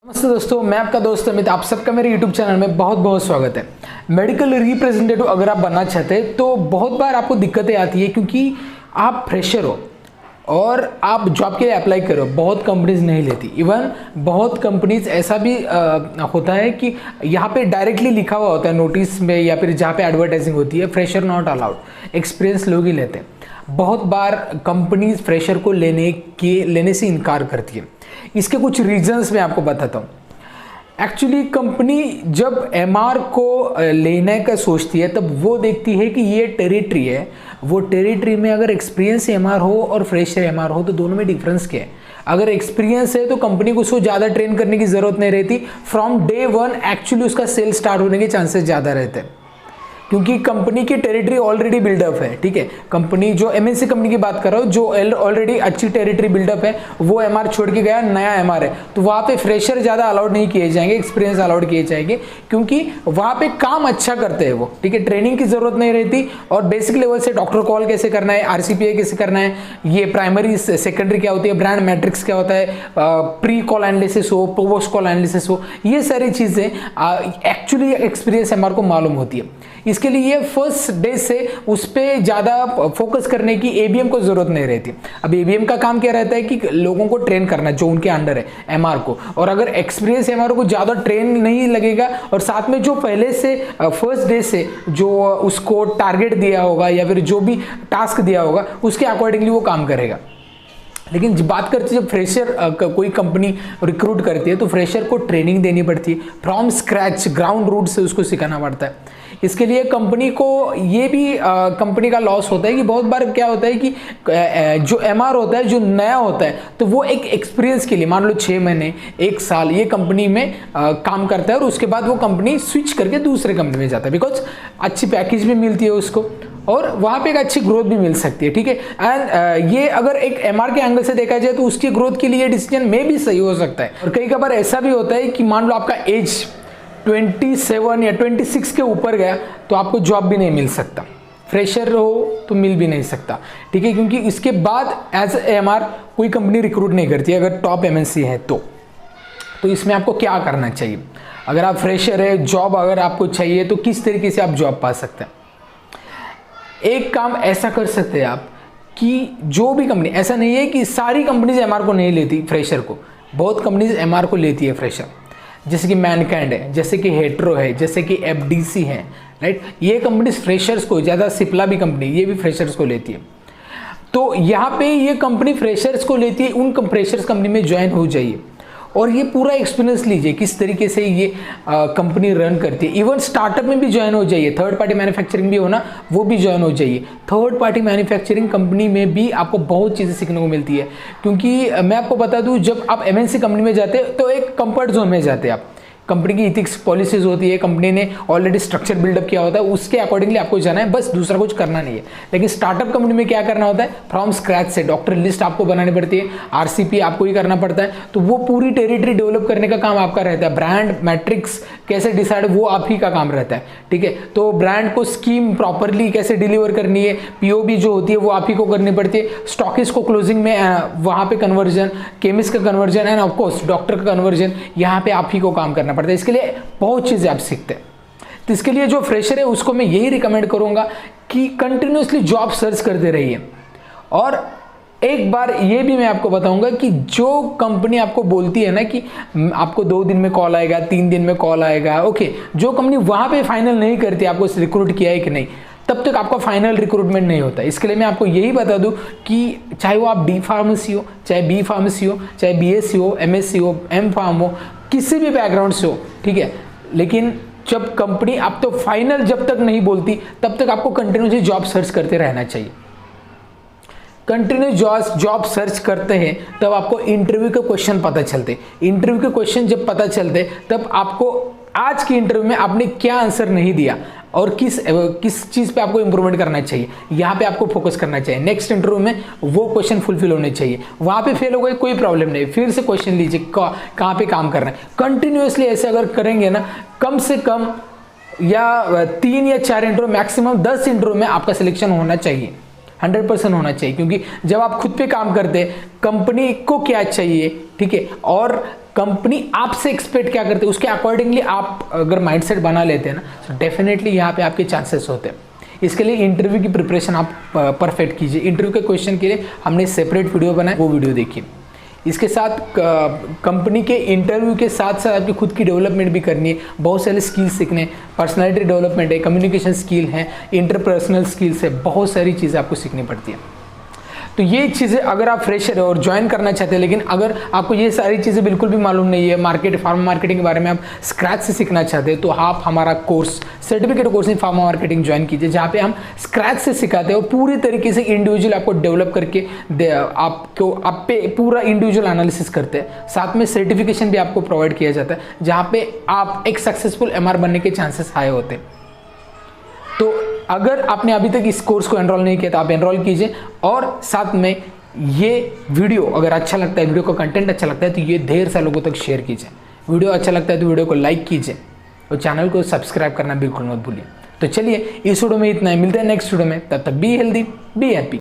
नमस्ते दोस्तों, मैं आपका दोस्त अमित। आप सबका मेरे YouTube चैनल में बहुत बहुत स्वागत है। मेडिकल रिप्रेजेंटेटिव अगर आप बनना चाहते हैं तो बहुत बार आपको दिक्कतें आती है क्योंकि आप फ्रेशर हो और आप जॉब के लिए अप्लाई करो, बहुत कंपनीज नहीं लेती। इवन बहुत कंपनीज ऐसा भी होता है कि यहाँ पे डायरेक्टली लिखा हुआ होता है नोटिस में या फिर जहाँ पे एडवर्टाइजिंग होती है, फ्रेशर नॉट अलाउड, एक्सपीरियंस लोग ही लेते हैं। बहुत बार कंपनीज फ्रेशर को लेने से इनकार करती है। इसके कुछ रीजंस मैं आपको बताता हूँ। एक्चुअली कंपनी जब एमआर को लेने का सोचती है तब वो देखती है कि ये टेरिटरी है, वो टेरिटरी में अगर एक्सपीरियंस एमआर हो और फ्रेशर एमआर हो तो दोनों में डिफरेंस क्या है। अगर एक्सपीरियंस है तो कंपनी को उसको ज़्यादा ट्रेन करने की ज़रूरत नहीं रहती। फ्रॉम डे वन एक्चुअली उसका सेल स्टार्ट होने के चांसेस ज़्यादा रहते हैं क्योंकि कंपनी की टेरिटरी ऑलरेडी बिल्डअप है। ठीक है, कंपनी जो एमएनसी कंपनी की बात कर रहा हूँ जो ऑलरेडी अच्छी टेरिटरी बिल्डअप है, वो एमआर छोड़ के गया, नया एमआर है, तो वहाँ पे फ्रेशर ज़्यादा अलाउड नहीं किए जाएंगे, एक्सपीरियंस अलाउड किए जाएंगे क्योंकि वहाँ पे काम अच्छा करते हैं वो। ठीक है, ट्रेनिंग की जरूरत नहीं रहती और बेसिक लेवल से डॉक्टर कॉल कैसे करना है, आरसीपीआई कैसे करना है, ये प्राइमरी सेकेंडरी क्या होती है, ब्रांड मैट्रिक्स क्या होता है, प्री कॉल एनालिसिस हो, पोस्ट कॉल एनालिसिस हो, ये सारी चीज़ें एक्चुअली एक्सपीरियंस एमआर को मालूम होती है। इसके लिए फर्स्ट डे से उस पर ज़्यादा फोकस करने की एबीएम को ज़रूरत नहीं रहती। अब एबीएम का काम क्या रहता है कि लोगों को ट्रेन करना जो उनके अंडर है एमआर को, और अगर एक्सपीरियंस एमआर को ज़्यादा ट्रेन नहीं लगेगा और साथ में जो पहले से फर्स्ट डे से जो उसको टारगेट दिया होगा या फिर जो भी टास्क दिया होगा उसके अकॉर्डिंगली वो काम करेगा। लेकिन जब बात करते हैं जब फ्रेशर कोई कंपनी रिक्रूट करती है तो फ्रेशर को ट्रेनिंग देनी पड़ती है, फ्रॉम स्क्रैच ग्राउंड रूट से उसको सिखाना पड़ता है। इसके लिए कंपनी को ये भी कंपनी का लॉस होता है कि बहुत बार क्या होता है कि जो एमआर होता है जो नया होता है तो वो एक एक्सपीरियंस के लिए मान लो 6 महीने 1 साल ये कंपनी में काम करता है और उसके बाद वो कंपनी स्विच करके दूसरे कंपनी में जाता है, बिकॉज अच्छी पैकेज भी मिलती है उसको और वहाँ पे एक अच्छी ग्रोथ भी मिल सकती है। ठीक है, एंड ये अगर एक एमआर के एंगल से देखा जाए तो उसकी ग्रोथ के लिए डिसीजन में भी सही हो सकता है। और कई बार ऐसा भी होता है कि मान लो आपका एज 27 या 26 के ऊपर गया तो आपको जॉब भी नहीं मिल सकता, फ्रेशर हो तो मिल भी नहीं सकता। ठीक है, क्योंकि इसके बाद एज एमआर कोई कंपनी रिक्रूट नहीं करती अगर टॉप एमएनसी है तो इसमें आपको क्या करना चाहिए। अगर आप फ्रेशर है, जॉब अगर आपको चाहिए तो किस तरीके से आप जॉब पा सकते हैं। एक काम ऐसा कर सकते हैं आप कि जो भी कंपनी, ऐसा नहीं है कि सारी कंपनीज एमआर को नहीं लेती फ्रेशर को, बहुत कंपनीज एमआर को लेती है फ्रेशर, जैसे कि मैनकाइंड है, जैसे कि हेट्रो है, जैसे कि एफडीसी है, राइट। ये कंपनीज फ्रेशर्स को, ज़्यादा सिप्ला भी कंपनी ये भी फ्रेशर्स को लेती है। तो यहाँ पे ये कंपनी फ्रेशर्स को लेती है, उन फ्रेशर्स कंपनी में ज्वाइन हो जाइए और ये पूरा एक्सपीरियंस लीजिए किस तरीके से ये कंपनी रन करती है। इवन स्टार्टअप में भी ज्वाइन हो जाइए, थर्ड पार्टी मैन्युफैक्चरिंग भी होना वो भी ज्वाइन हो जाइए। थर्ड पार्टी मैन्युफैक्चरिंग कंपनी में भी आपको बहुत चीज़ें सीखने को मिलती है क्योंकि मैं आपको बता दूं जब आप एमएनसी कंपनी में जाते हैं तो एक कंफर्ट जोन में जाते हैं आप। कंपनी की इथिक्स पॉलिसीज होती है, कंपनी ने ऑलरेडी स्ट्रक्चर बिल्डअप किया होता है, उसके अकॉर्डिंगली आपको जाना है, बस दूसरा कुछ करना नहीं है। लेकिन स्टार्टअप कंपनी में क्या करना होता है, फ्रॉम स्क्रैच से डॉक्टर लिस्ट आपको बनानी पड़ती है, आरसीपी आपको ही करना पड़ता है, तो वो पूरी टेरिटरी डेवलप करने का काम आपका रहता है। ब्रांड मैट्रिक्स कैसे डिसाइड वो आप ही का काम रहता है। ठीक है, तो ब्रांड को स्कीम प्रॉपरली कैसे डिलीवर करनी है, पीओबी जो होती है वो आप ही को करनी पड़ती है, स्टॉकिस्ट को क्लोजिंग में वहाँ पे कन्वर्जन, केमिस्ट का कन्वर्जन एंड ऑफकोर्स डॉक्टर का कन्वर्जन यहाँ पे आप ही को काम करना पड़ता है। इसके लिए बहुत चीजें आप सीखते हैं। तो इसके लिए जो फ्रेशर है उसको मैं यही रिकमेंड करूंगा कि कंटिन्यूअसली जॉब सर्च करते रहिए। और एक बार ये भी मैं आपको बताऊंगा कि जो कंपनी आपको बोलती है ना कि आपको 2 दिन में कॉल आएगा, 3 दिन में कॉल आएगा, ओके, जो कंपनी वहां पे फाइनल नहीं करती आपको रिक्रूट किया है कि नहीं, तब तक आपका फाइनल रिक्रूटमेंट नहीं होता। इसके लिए मैं आपको यही बता दूं कि चाहे वो आप डी फार्मेसी हो, चाहे बी फार्मेसी हो, चाहे बीएससी हो, एमएससी हो, एम फार्म हो, किसी भी बैकग्राउंड से हो, ठीक है, लेकिन जब कंपनी आप तो फाइनल जब तक नहीं बोलती तब तक आपको कंटिन्यूसली जॉब सर्च करते रहना चाहिए। कंटिन्यूस जॉब सर्च करते हैं तब आपको इंटरव्यू के क्वेश्चन पता चलते, इंटरव्यू के क्वेश्चन जब पता चलते तब आपको आज की इंटरव्यू में आपने क्या आंसर नहीं दिया और किस चीज़ पे आपको इंप्रूवमेंट करना चाहिए, यहाँ पे आपको फोकस करना चाहिए। नेक्स्ट इंटरव्यू में वो क्वेश्चन फुलफिल होने चाहिए। वहाँ पे फेल हो गए कोई प्रॉब्लम नहीं, फिर से क्वेश्चन लीजिए कहाँ पे काम करना है। कंटिन्यूसली ऐसे अगर करेंगे ना, कम से कम या 3 या 4 इंटरव्यू, मैक्सिमम 10 इंटरव्यू में आपका सिलेक्शन होना चाहिए। 100% होना चाहिए, क्योंकि जब आप खुद पे काम करते हैं कंपनी को क्या चाहिए, ठीक है, और कंपनी आपसे एक्सपेक्ट क्या करते हैं उसके अकॉर्डिंगली आप अगर माइंडसेट बना लेते हैं ना, तो डेफिनेटली यहाँ पे आपके चांसेस होते हैं। इसके लिए इंटरव्यू की प्रिपरेशन आप परफेक्ट कीजिए। इंटरव्यू के क्वेश्चन के लिए हमने सेपरेट वीडियो बनाया, वो वीडियो देखिए। इसके साथ कंपनी के इंटरव्यू के साथ साथ आपकी खुद की डेवलपमेंट भी करनी है, बहुत सारे स्किल्स सीखने, पर्सनालिटी डेवलपमेंट है, कम्युनिकेशन स्किल है, इंटरपर्सनल स्किल्स है, बहुत सारी चीज़ें आपको सीखनी पड़ती है। तो ये चीज़ें अगर आप फ्रेशर हो और ज्वाइन करना चाहते हैं, लेकिन अगर आपको ये सारी चीज़ें बिल्कुल भी मालूम नहीं है, फार्मा मार्केटिंग के बारे में आप स्क्रैच से सीखना चाहते हैं, तो आप हमारा course certificate course in pharma marketing join कीजिए, जहाँ पे हम स्क्रैच से सिखाते हैं और पूरी तरीके से इंडिविजुअल आपको डेवलप करके आप पे पूरा इंडिविजुअल एनालिसिस करते हैं। साथ में सर्टिफिकेशन भी आपको प्रोवाइड किया जाता है, जहाँ पे आप एक सक्सेसफुल MR बनने के चांसेस हाई होते हैं। तो अगर आपने अभी तक इस कोर्स को एनरोल नहीं किया तो आप एनरोल कीजिए, और साथ में ये वीडियो अगर अच्छा लगता है, वीडियो का कंटेंट अच्छा लगता है, तो ये ढेर सारे लोगों तक शेयर कीजिए। वीडियो अच्छा लगता है तो वीडियो को लाइक कीजिए और चैनल को सब्सक्राइब करना बिल्कुल मत भूलिए। तो चलिए इस वीडियो में इतना ही, मिलते हैं नेक्स्ट वीडियो में, तब तक बी हेल्दी बी हैप्पी।